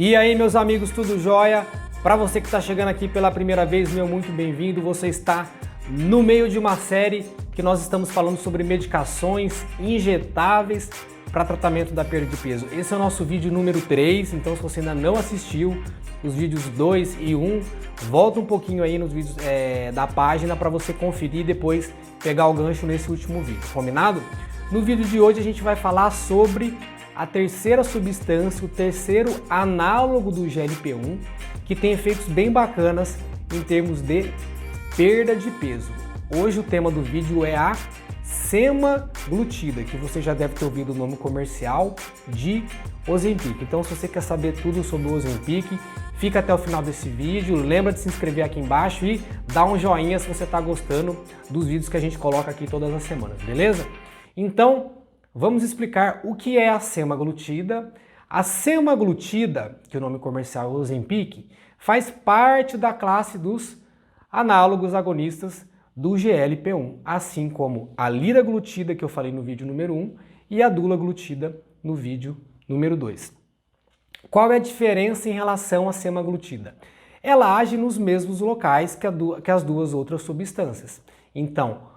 E aí, meus amigos, tudo jóia? Para você que está chegando aqui pela primeira vez, meu muito bem-vindo. Você está no meio de uma série que nós estamos falando sobre medicações injetáveis para tratamento da perda de peso. Esse é o nosso vídeo número 3, então se você ainda não assistiu os vídeos 2 e 1, volta um pouquinho aí nos vídeos da página para você conferir e depois pegar o gancho nesse último vídeo, combinado? No vídeo de hoje a gente vai falar sobre a terceira substância, o terceiro análogo do GLP-1, que tem efeitos bem bacanas em termos de perda de peso. Hoje o tema do vídeo é a semaglutida, que você já deve ter ouvido o nome comercial de Ozempic. Então, se você quer saber tudo sobre o Ozempic, fica até o final desse vídeo. Lembra de se inscrever aqui embaixo e dá um joinha se você está gostando dos vídeos que a gente coloca aqui todas as semanas, beleza? Então, vamos explicar o que é a semaglutida. A semaglutida, que o nome comercial é Ozempic, faz parte da classe dos análogos agonistas do GLP-1, assim como a liraglutida, que eu falei no vídeo número 1, e a dulaglutida no vídeo número 2. Qual é a diferença em relação à semaglutida? Ela age nos mesmos locais que as duas outras substâncias. Então,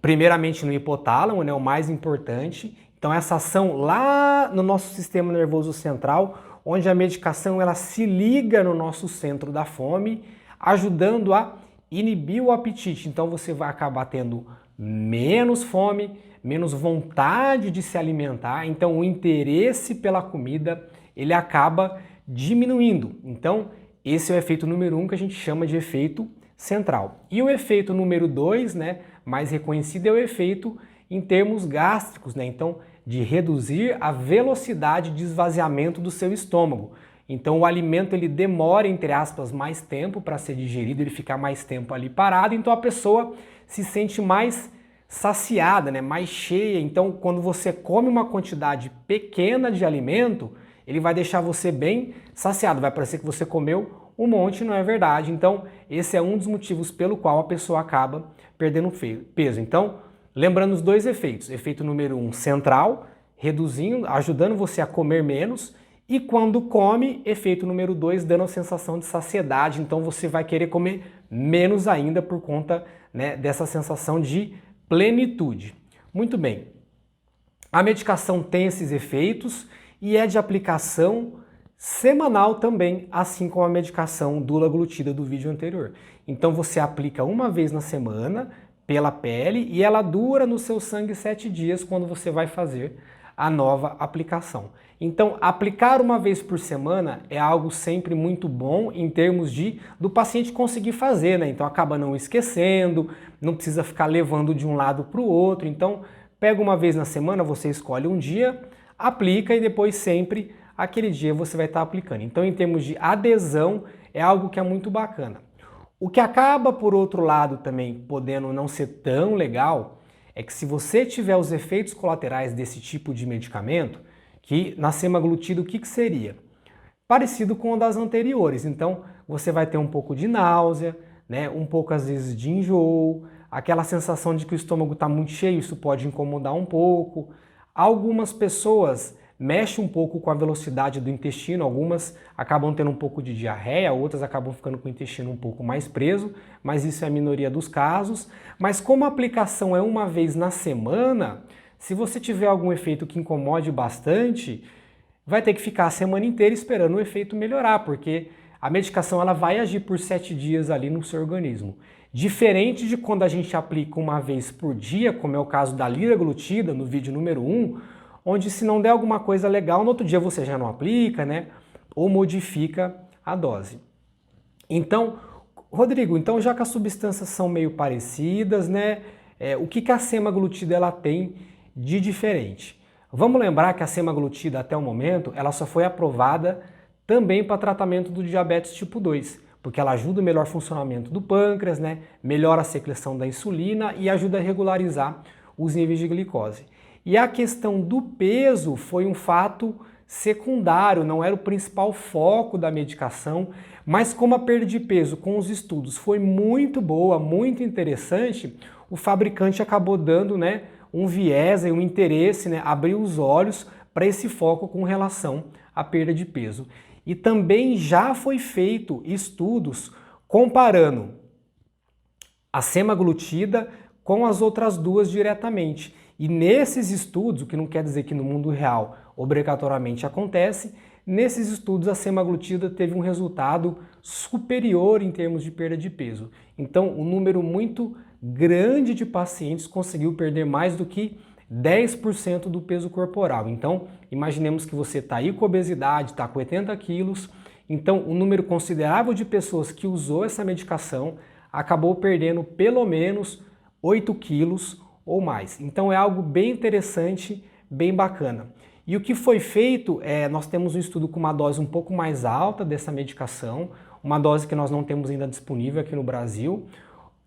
primeiramente no hipotálamo, né, o mais importante. Então, essa ação lá no nosso sistema nervoso central, onde a medicação ela se liga no nosso centro da fome, ajudando a inibir o apetite. Então você vai acabar tendo menos fome, menos vontade de se alimentar. Então o interesse pela comida ele acaba diminuindo. Então esse é o efeito número 1 que a gente chama de efeito central. E o efeito número 2, né, mais reconhecido, é o efeito em termos gástricos, né? Então de reduzir a velocidade de esvaziamento do seu estômago. Então o alimento ele demora, entre aspas, mais tempo para ser digerido, ele fica mais tempo ali parado, então a pessoa se sente mais saciada, né, mais cheia. Então quando você come uma quantidade pequena de alimento, ele vai deixar você bem saciado, vai parecer que você comeu um monte, não é verdade. Então esse é um dos motivos pelo qual a pessoa acaba perdendo peso. Então, lembrando os dois efeitos, efeito número 1 central, reduzindo, ajudando você a comer menos, e quando come, efeito número 2, dando a sensação de saciedade, então você vai querer comer menos ainda por conta, né, dessa sensação de plenitude. Muito bem, a medicação tem esses efeitos e é de aplicação semanal também, assim como a medicação dulaglutida do vídeo anterior. Então você aplica uma vez na semana pela pele e ela dura no seu sangue 7 dias quando você vai fazer a nova aplicação. Então, aplicar uma vez por semana é algo sempre muito bom em termos do paciente conseguir fazer, né? Então, acaba não esquecendo, não precisa ficar levando de um lado para o outro. Então, pega uma vez na semana, você escolhe um dia, aplica e depois sempre aquele dia você vai estar aplicando. Então, em termos de adesão, é algo que é muito bacana. O que acaba, por outro lado, também podendo não ser tão legal, é que se você tiver os efeitos colaterais desse tipo de medicamento, que na semaglutida o que seria? Parecido com o das anteriores. Então você vai ter um pouco de náusea, né? Um pouco às vezes de enjoo, aquela sensação de que o estômago está muito cheio, isso pode incomodar um pouco. Algumas pessoas mexem um pouco com a velocidade do intestino, algumas acabam tendo um pouco de diarreia, outras acabam ficando com o intestino um pouco mais preso, mas isso é a minoria dos casos. Mas como a aplicação é uma vez na semana, se você tiver algum efeito que incomode bastante, vai ter que ficar a semana inteira esperando o efeito melhorar, porque a medicação ela vai agir por 7 dias ali no seu organismo. Diferente de quando a gente aplica uma vez por dia, como é o caso da liraglutida no vídeo número 1, onde se não der alguma coisa legal, no outro dia você já não aplica, né? Ou modifica a dose. Então, Rodrigo, então já que as substâncias são meio parecidas, né? O que a semaglutida ela tem de diferente? Vamos lembrar que a semaglutida até o momento ela só foi aprovada também para tratamento do diabetes tipo 2, porque ela ajuda o melhor funcionamento do pâncreas, né? Melhora a secreção da insulina e ajuda a regularizar os níveis de glicose. E a questão do peso foi um fato secundário, não era o principal foco da medicação, mas como a perda de peso com os estudos foi muito boa, muito interessante, o fabricante acabou dando, né, um viés, um interesse, né, abriu os olhos para esse foco com relação à perda de peso. E também já foi feito estudos comparando a semaglutida com as outras duas diretamente. E nesses estudos, o que não quer dizer que no mundo real obrigatoriamente acontece, nesses estudos a semaglutida teve um resultado superior em termos de perda de peso. Então, um número muito grande de pacientes conseguiu perder mais do que 10% do peso corporal. Então, imaginemos que você está aí com obesidade, está com 80 quilos, então um número considerável de pessoas que usou essa medicação acabou perdendo pelo menos 8 quilos ou mais. Então é algo bem interessante, bem bacana. E o que foi feito, nós temos um estudo com uma dose um pouco mais alta dessa medicação, uma dose que nós não temos ainda disponível aqui no Brasil,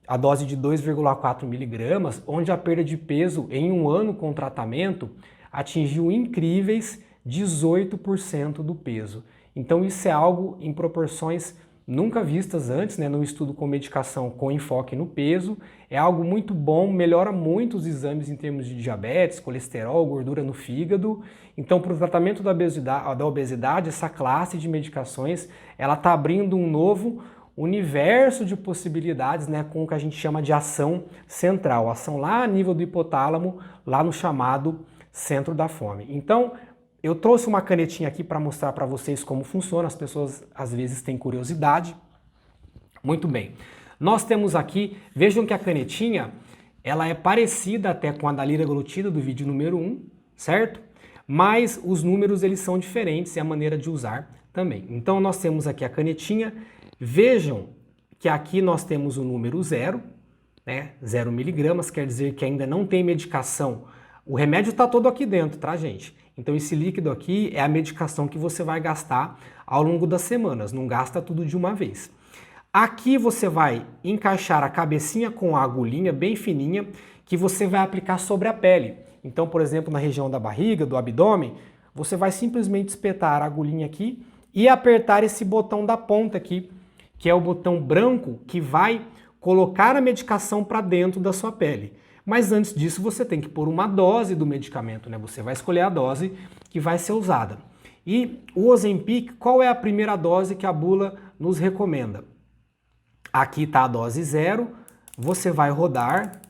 a dose de 2,4 miligramas, onde a perda de peso em um ano com tratamento atingiu incríveis 18% do peso. Então isso é algo em proporções nunca vistas antes, né, no estudo com medicação com enfoque no peso. É algo muito bom, melhora muito os exames em termos de diabetes, colesterol, gordura no fígado. Então, para o tratamento da obesidade, essa classe de medicações, ela está abrindo um novo universo de possibilidades, né, com o que a gente chama de ação central, ação lá a nível do hipotálamo, lá no chamado centro da fome. Então, eu trouxe uma canetinha aqui para mostrar para vocês como funciona, as pessoas às vezes têm curiosidade. Muito bem, nós temos aqui, vejam que a canetinha, ela é parecida até com a da liraglutida do vídeo número 1, certo? Mas os números eles são diferentes e a maneira de usar também. Então nós temos aqui a canetinha, vejam que aqui nós temos o número 0, né? 0 miligramas, quer dizer que ainda não tem medicação. O remédio está todo aqui dentro, tá, gente? Então esse líquido aqui é a medicação que você vai gastar ao longo das semanas, não gasta tudo de uma vez. Aqui você vai encaixar a cabecinha com a agulhinha bem fininha que você vai aplicar sobre a pele. Então, por exemplo, na região da barriga, do abdômen, você vai simplesmente espetar a agulhinha aqui e apertar esse botão da ponta aqui, que é o botão branco que vai colocar a medicação para dentro da sua pele. Mas antes disso você tem que pôr uma dose do medicamento, né? Você vai escolher a dose que vai ser usada. E o Ozempic, qual é a primeira dose que a bula nos recomenda? Aqui está a dose 0, você vai rodar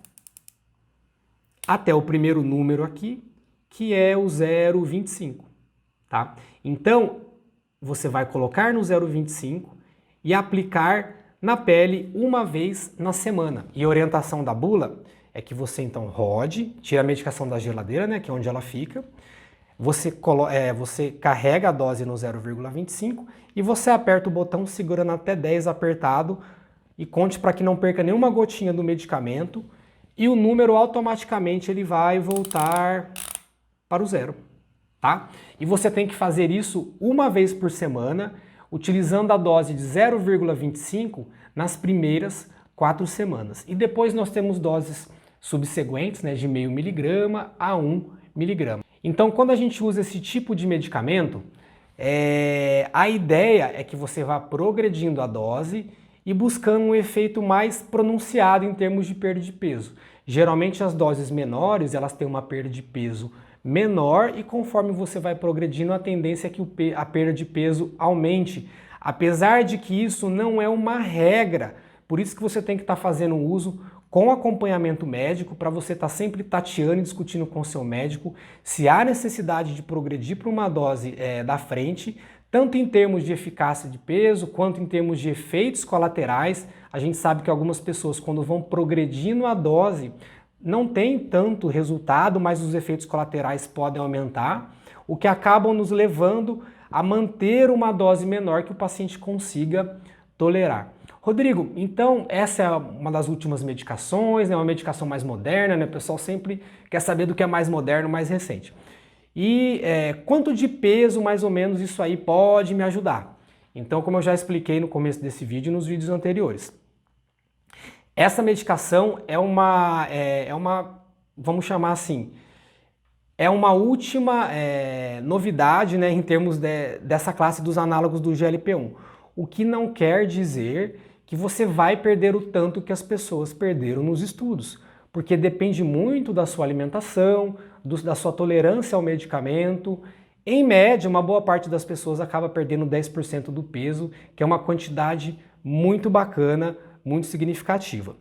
até o primeiro número aqui, que é o 0,25, tá? Então, você vai colocar no 0,25 e aplicar na pele uma vez na semana. E a orientação da bula é que você então rode, tira a medicação da geladeira, né, que é onde ela fica, você carrega a dose no 0,25 e você aperta o botão segurando até 10 apertado e conte para que não perca nenhuma gotinha do medicamento e o número automaticamente ele vai voltar para o 0, tá? E você tem que fazer isso uma vez por semana, utilizando a dose de 0,25 nas primeiras 4 semanas. E depois nós temos doses subsequentes, né, de meio miligrama a 1 miligrama. Então, quando a gente usa esse tipo de medicamento, a ideia é que você vá progredindo a dose e buscando um efeito mais pronunciado em termos de perda de peso. Geralmente as doses menores, elas têm uma perda de peso menor e conforme você vai progredindo, a tendência é que a perda de peso aumente. Apesar de que isso não é uma regra, por isso que você tem que estar fazendo uso com acompanhamento médico, para você estar sempre tateando e discutindo com o seu médico se há necessidade de progredir para uma dose da frente, tanto em termos de eficácia de peso, quanto em termos de efeitos colaterais. A gente sabe que algumas pessoas, quando vão progredindo a dose, não tem tanto resultado, mas os efeitos colaterais podem aumentar, o que acabam nos levando a manter uma dose menor que o paciente consiga tolerar. Rodrigo, então essa é uma das últimas medicações, né? Uma medicação mais moderna, né? O pessoal sempre quer saber do que é mais moderno, mais recente. E quanto de peso, mais ou menos, isso aí pode me ajudar? Então, como eu já expliquei no começo desse vídeo e nos vídeos anteriores, essa medicação é uma, vamos chamar assim, é uma última novidade, né, em termos dessa classe dos análogos do GLP-1. O que não quer dizer que você vai perder o tanto que as pessoas perderam nos estudos, porque depende muito da sua alimentação, da sua tolerância ao medicamento, Em média, uma boa parte das pessoas acaba perdendo 10% do peso, que é uma quantidade muito bacana, muito significativa.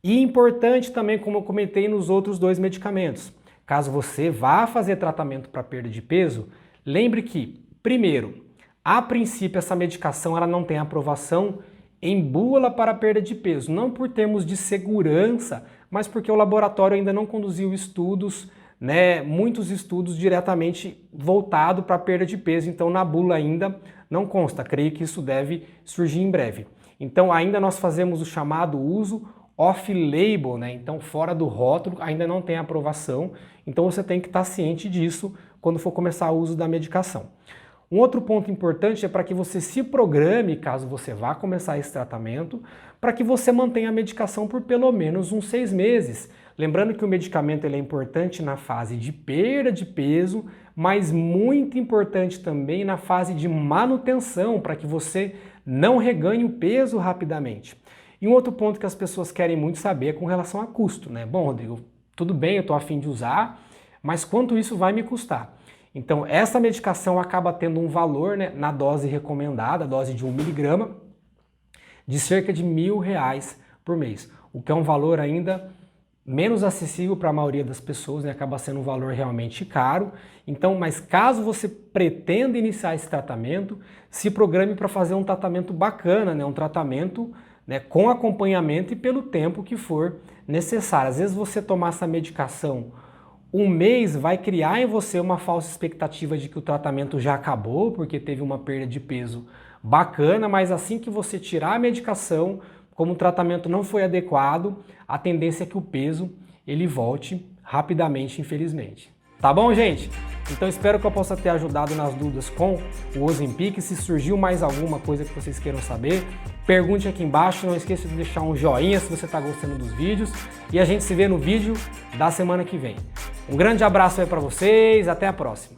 E importante também, como eu comentei nos outros 2 medicamentos, caso você vá fazer tratamento para perda de peso, lembre que, primeiro, a princípio essa medicação ela não tem aprovação em bula para perda de peso, não por termos de segurança, mas porque o laboratório ainda não conduziu estudos, muitos estudos diretamente voltados para perda de peso, então na bula ainda não consta, creio que isso deve surgir em breve. Então ainda nós fazemos o chamado uso off-label, então fora do rótulo, ainda não tem aprovação, então você tem que estar ciente disso quando for começar o uso da medicação. Um outro ponto importante é para que você se programe, caso você vá começar esse tratamento, para que você mantenha a medicação por pelo menos uns 6 meses. Lembrando que o medicamento ele é importante na fase de perda de peso, mas muito importante também na fase de manutenção, para que você não reganhe o peso rapidamente. E um outro ponto que as pessoas querem muito saber é com relação a custo, Bom, Rodrigo, tudo bem, eu estou a fim de usar, mas quanto isso vai me custar? Então, essa medicação acaba tendo um valor na dose recomendada, a dose de 1 miligrama, de cerca de R$1.000 por mês, o que é um valor ainda menos acessível para a maioria das pessoas, acaba sendo um valor realmente caro. Então, mas caso você pretenda iniciar esse tratamento, se programe para fazer um tratamento bacana, um tratamento com acompanhamento e pelo tempo que for necessário. Às vezes você tomar essa medicação 1 mês vai criar em você uma falsa expectativa de que o tratamento já acabou, porque teve uma perda de peso bacana, mas assim que você tirar a medicação, como o tratamento não foi adequado, a tendência é que o peso ele volte rapidamente, infelizmente. Tá bom, gente? Então espero que eu possa ter ajudado nas dúvidas com o Ozempic. Se surgiu mais alguma coisa que vocês queiram saber, pergunte aqui embaixo. Não esqueça de deixar um joinha se você está gostando dos vídeos. E a gente se vê no vídeo da semana que vem. Um grande abraço aí para vocês, até a próxima.